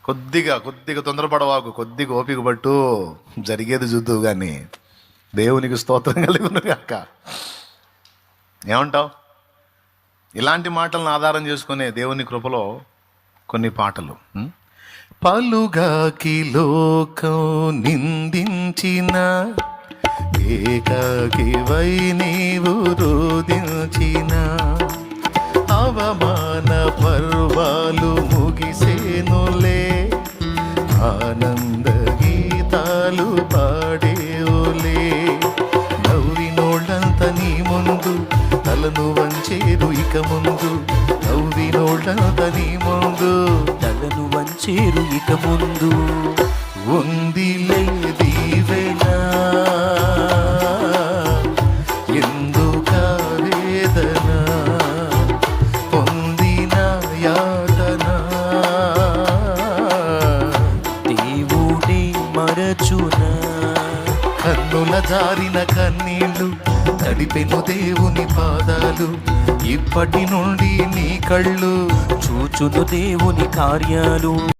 కొద్దిగా తొందరపడవాకు, కొద్దిగా ఓపిక పట్టు, జరిగేది చూద్దు కానీ. దేవునికి స్తోత్రం కలుగును గాక. ఏమంటావు? ఇలాంటి మాటలను ఆధారం చేసుకునే దేవుని కృపలో కొన్ని పాటలు. పలుగాకి లోకం నిందించిన, ఏకాకివై నీవు రోదించిన, అవమాన పర్వాలు ముగిసేనులే, ఆనంద గీతాలు పాడేవులే. నవ్వినోళ్ళంత నీ ముందు తలను వంచేరు ఇక ముందు, నవ్వినోళ్ళంత నీ ముందు తలను వంచేరు ఇక ముందు. ఉందిలే దీవెనా, ఎందుక వేదన, పొందిన యాతన, దేవుడే మరచునా. కన్నుల జారిన కన్నీళ్ళు నడిపెను దేవుని పాదాలు, ఇప్పటి నుండి నీ కళ్ళు చూచును దేవుని కార్యాలు.